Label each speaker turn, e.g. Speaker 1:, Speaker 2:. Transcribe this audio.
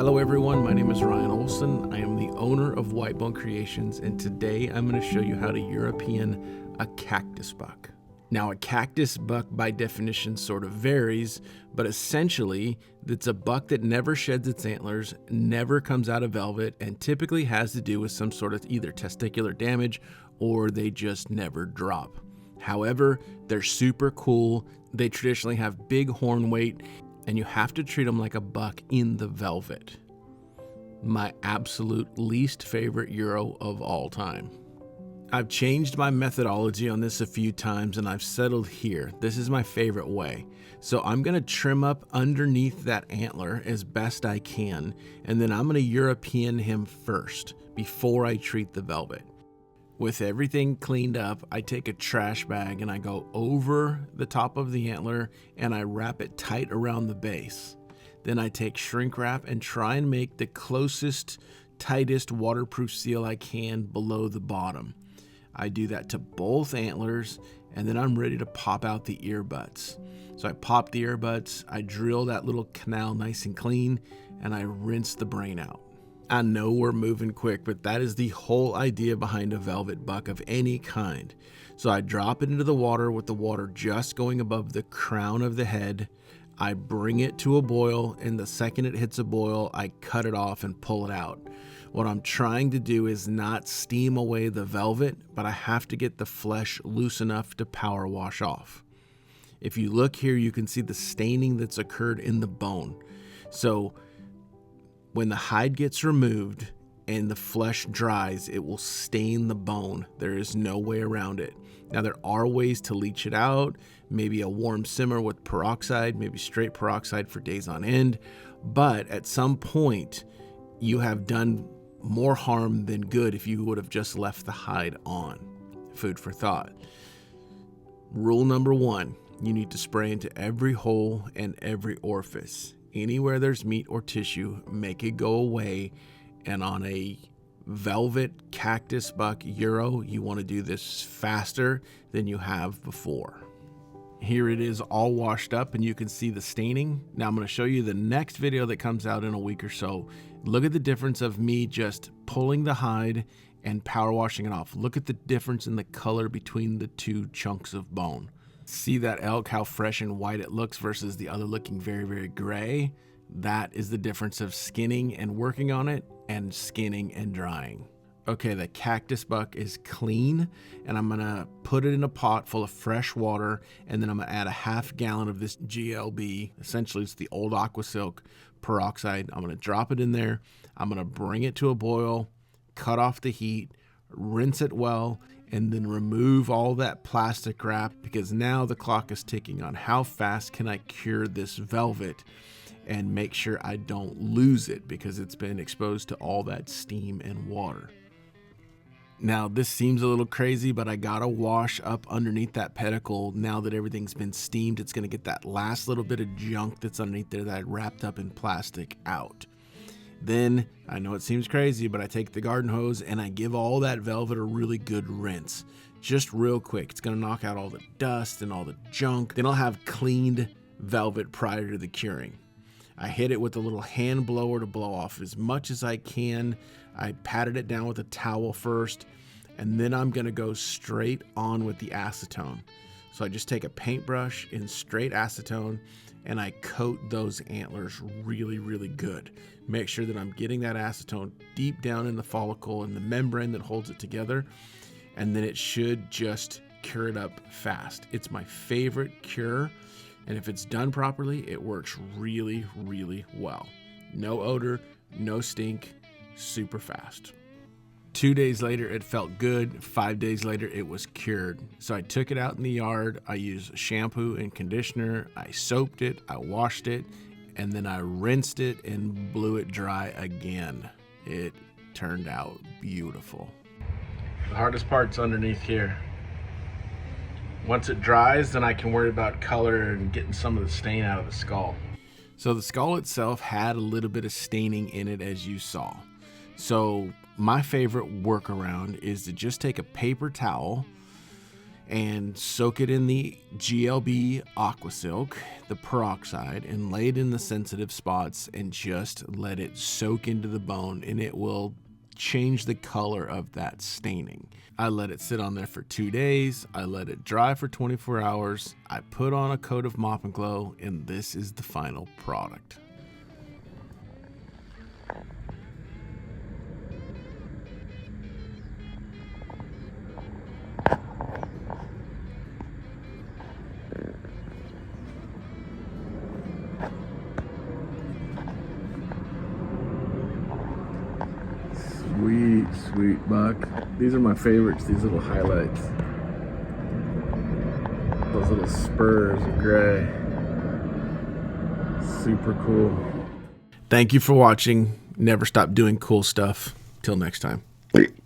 Speaker 1: Hello everyone, my name is Ryan Olson. I am the owner of Whitebone Creations, and today I'm going to show you how to European a cactus buck. Now, a cactus buck by definition sort of varies, but essentially it's a buck that never sheds its antlers, never comes out of velvet, and typically has to do with some sort of either testicular damage or they just never drop. However, they're super cool. They traditionally have big horn weight, and you have to treat them like a buck in the velvet. My absolute least favorite Euro of all time. I've changed my methodology on this a few times and I've settled here. This is my favorite way. So I'm gonna trim up underneath that antler as best I can, and then I'm gonna European him first before I treat the velvet. With everything cleaned up, I take a trash bag and I go over the top of the antler and I wrap it tight around the base. Then I take shrink wrap and try and make the closest, tightest waterproof seal I can below the bottom. I do that to both antlers, and then I'm ready to pop out the ear butts. So I pop the ear butts, I drill that little canal nice and clean, and I rinse the brain out. I know we're moving quick, but that is the whole idea behind a velvet buck of any kind. So I drop it into the water with the water just going above the crown of the head. I bring it to a boil, and the second it hits a boil, I cut it off and pull it out. What I'm trying to do is not steam away the velvet, but I have to get the flesh loose enough to power wash off. If you look here, you can see the staining that's occurred in the bone. So when the hide gets removed and the flesh dries, it will stain the bone. There is no way around it. Now, there are ways to leach it out, maybe a warm simmer with peroxide, maybe straight peroxide for days on end, but at some point you have done more harm than good if you would have just left the hide on. Food for thought. Rule number one, you need to spray into every hole and every orifice. Anywhere there's meat or tissue, make it go away. And on a velvet cactus buck Euro, you want to do this faster than you have before. Here it is all washed up and you can see the staining. Now I'm going to show you the next video that comes out in a week or so. Look at the difference of me just pulling the hide and power washing it off. Look at the difference in the color between the two chunks of bone. See that elk, how fresh and white it looks versus the other looking very, very gray? That is the difference of skinning and working on it and skinning and drying. Okay, the cactus buck is clean, and I'm gonna put it in a pot full of fresh water, and then I'm gonna add a half gallon of this GLB. Essentially, it's the old Aqua Silk peroxide. I'm gonna drop it in there. I'm gonna bring it to a boil, cut off the heat, rinse it well, and then remove all that plastic wrap, because now the clock is ticking on how fast can I cure this velvet and make sure I don't lose it because it's been exposed to all that steam and water. Now, this seems a little crazy, but I gotta wash up underneath that pedicle. Now that everything's been steamed, it's gonna get that last little bit of junk that's underneath there that I wrapped up in plastic out. Then, I know it seems crazy, but I take the garden hose and I give all that velvet a really good rinse. Just real quick. It's gonna knock out all the dust and all the junk. Then I'll have cleaned velvet prior to the curing. I hit it with a little hand blower to blow off as much as I can. I patted it down with a towel first, and then I'm gonna go straight on with the acetone. So I just take a paintbrush in straight acetone and I coat those antlers really, really good. Make sure that I'm getting that acetone deep down in the follicle and the membrane that holds it together, and then it should just cure it up fast. It's my favorite cure. And if it's done properly, it works really, really well. No odor, no stink, super fast. 2 days later, it felt good. 5 days later, it was cured. So I took it out in the yard. I used shampoo and conditioner. I soaped it, I washed it, and then I rinsed it and blew it dry again. It turned out beautiful. The hardest part's underneath here. Once it dries, then I can worry about color and getting some of the stain out of the skull. So the skull itself had a little bit of staining in it, as you saw. So my favorite workaround is to just take a paper towel and soak it in the GLB Aqua Silk, the peroxide, and lay it in the sensitive spots and just let it soak into the bone, and it will change the color of that staining. I let it sit on there for 2 days. I let it dry for 24 hours. I put on a coat of Mop and Glow, and this is the final product. Sweet, sweet buck. These are my favorites, these little highlights. Those little spurs of gray. Super cool. Thank you for watching. Never stop doing cool stuff. Till next time.